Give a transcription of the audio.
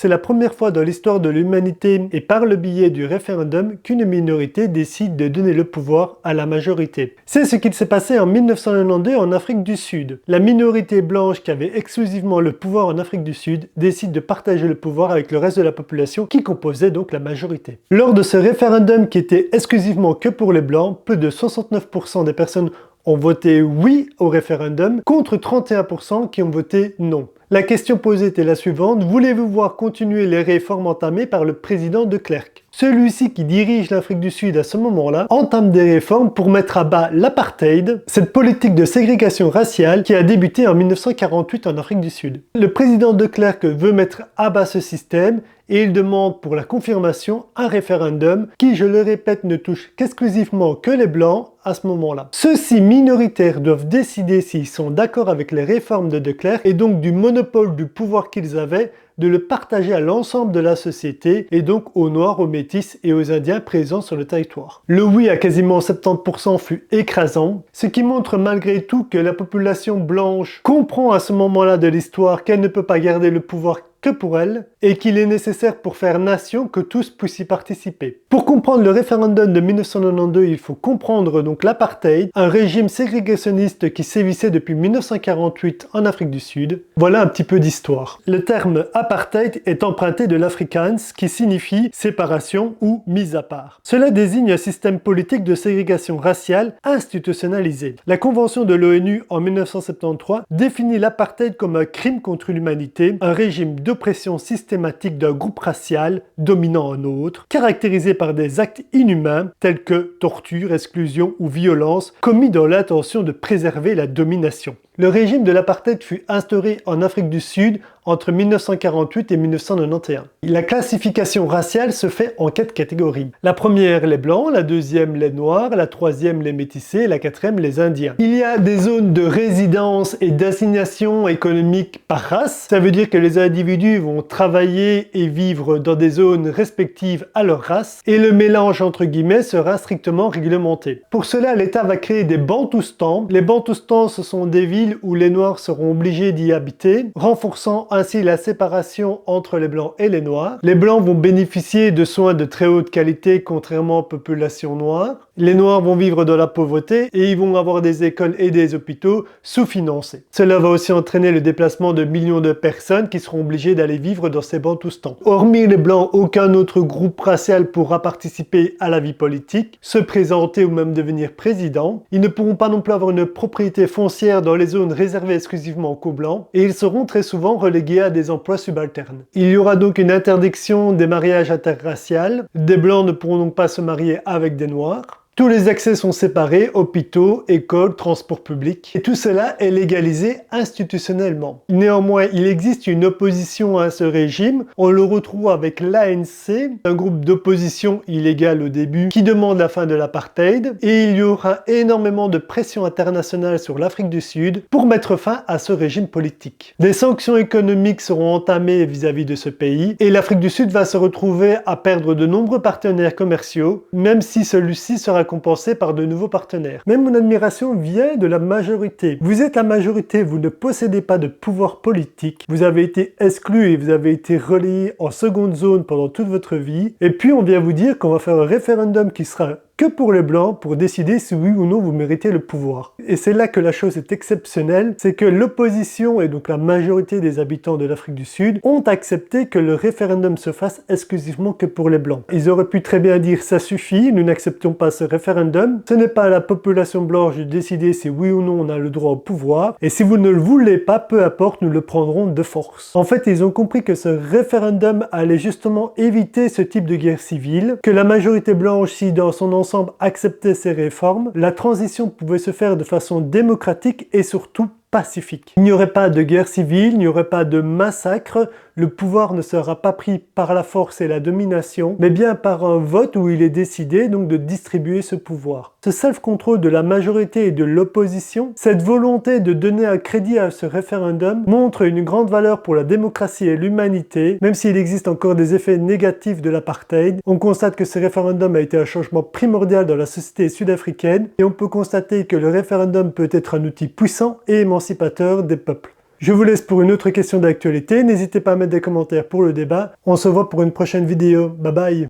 C'est la première fois dans l'histoire de l'humanité et par le biais du référendum qu'une minorité décide de donner le pouvoir à la majorité. C'est ce qu'il s'est passé en 1992 en Afrique du Sud. La minorité blanche qui avait exclusivement le pouvoir en Afrique du Sud décide de partager le pouvoir avec le reste de la population qui composait donc la majorité. Lors de ce référendum qui était exclusivement que pour les blancs, plus de 69% des personnes ont voté oui au référendum contre 31% qui ont voté non. La question posée était la suivante: voulez-vous voir continuer les réformes entamées par le président de Klerk? Celui-ci qui dirige l'Afrique du Sud à ce moment-là entame des réformes pour mettre à bas l'apartheid, cette politique de ségrégation raciale qui a débuté en 1948 en Afrique du Sud. Le président de Klerk veut mettre à bas ce système et il demande pour la confirmation un référendum qui, je le répète, ne touche qu'exclusivement que les blancs à ce moment-là. Ceux-ci minoritaires doivent décider s'ils sont d'accord avec les réformes de Klerk et donc du monopole du pouvoir qu'ils avaient de le partager à l'ensemble de la société et donc aux Noirs, aux Métis et aux Indiens présents sur le territoire. Le oui à quasiment 70% fut écrasant, ce qui montre malgré tout que la population blanche comprend à ce moment-là de l'histoire qu'elle ne peut pas garder le pouvoir que pour elle, et qu'il est nécessaire pour faire nation que tous puissent y participer. Pour comprendre le référendum de 1992, il faut comprendre donc l'apartheid, un régime ségrégationniste qui sévissait depuis 1948 en Afrique du Sud. Voilà un petit peu d'histoire. Le terme apartheid est emprunté de l'afrikaans qui signifie séparation ou mise à part. Cela désigne un système politique de ségrégation raciale institutionnalisé. La Convention de l'ONU en 1973 définit l'apartheid comme un crime contre l'humanité, un régime d'oppression systématique d'un groupe racial dominant un autre, caractérisé par des actes inhumains tels que torture, exclusion ou violence commis dans l'intention de préserver la domination. Le régime de l'apartheid fut instauré en Afrique du Sud entre 1948 et 1991. La classification raciale se fait en 4 catégories. La première, les blancs, la deuxième, les noirs, la troisième, les métissés, et la quatrième, les indiens. Il y a des zones de résidence et d'assignation économique par race. Ça veut dire que les individus vont travailler et vivre dans des zones respectives à leur race et le mélange entre guillemets sera strictement réglementé. Pour cela, l'État va créer des bantoustans. Les bantoustans, ce sont des villes où les noirs seront obligés d'y habiter, renforçant ainsi la séparation entre les blancs et les noirs. Les blancs vont bénéficier de soins de très haute qualité contrairement aux populations noires. Les noirs vont vivre dans la pauvreté et ils vont avoir des écoles et des hôpitaux sous-financés. Cela va aussi entraîner le déplacement de millions de personnes qui seront obligées d'aller vivre dans ces bantoustans. Hormis les blancs, aucun autre groupe racial pourra participer à la vie politique, se présenter ou même devenir président. Ils ne pourront pas non plus avoir une propriété foncière dans les zones réservées exclusivement aux blancs et ils seront très souvent relégués à des emplois subalternes. Il y aura donc une interdiction des mariages interraciaux. Des blancs ne pourront donc pas se marier avec des noirs. Tous les accès sont séparés, hôpitaux, écoles, transports publics, et tout cela est légalisé institutionnellement. Néanmoins, il existe une opposition à ce régime. On le retrouve avec l'ANC, un groupe d'opposition illégale au début, qui demande la fin de l'apartheid, et il y aura énormément de pression internationale sur l'Afrique du Sud pour mettre fin à ce régime politique. Des sanctions économiques seront entamées vis-à-vis de ce pays, et l'Afrique du Sud va se retrouver à perdre de nombreux partenaires commerciaux, même si celui-ci sera compensé par de nouveaux partenaires. Mais mon admiration vient de la majorité. Vous êtes la majorité, vous ne possédez pas de pouvoir politique, vous avez été exclu et vous avez été relayé en seconde zone pendant toute votre vie, et puis on vient vous dire qu'on va faire un référendum qui sera que pour les blancs pour décider si oui ou non vous méritez le pouvoir. Et c'est là que la chose est exceptionnelle, c'est que l'opposition et donc la majorité des habitants de l'Afrique du Sud ont accepté que le référendum se fasse exclusivement que pour les blancs. Ils auraient pu très bien dire ça suffit, nous n'acceptons pas ce référendum, ce n'est pas à la population blanche de décider si oui ou non on a le droit au pouvoir, et si vous ne le voulez pas, peu importe, nous le prendrons de force. En fait, ils ont compris que ce référendum allait justement éviter ce type de guerre civile, que la majorité blanche, si dans son ensemble accepter ces réformes, la transition pouvait se faire de façon démocratique et surtout pacifique. Il n'y aurait pas de guerre civile, il n'y aurait pas de massacre, le pouvoir ne sera pas pris par la force et la domination, mais bien par un vote où il est décidé donc de distribuer ce pouvoir. Ce self-control de la majorité et de l'opposition, cette volonté de donner un crédit à ce référendum montre une grande valeur pour la démocratie et l'humanité, même s'il existe encore des effets négatifs de l'apartheid. On constate que ce référendum a été un changement primordial dans la société sud-africaine et on peut constater que le référendum peut être un outil puissant et émancipateur des peuples. Je vous laisse pour une autre question d'actualité, n'hésitez pas à mettre des commentaires pour le débat. On se voit pour une prochaine vidéo, bye bye.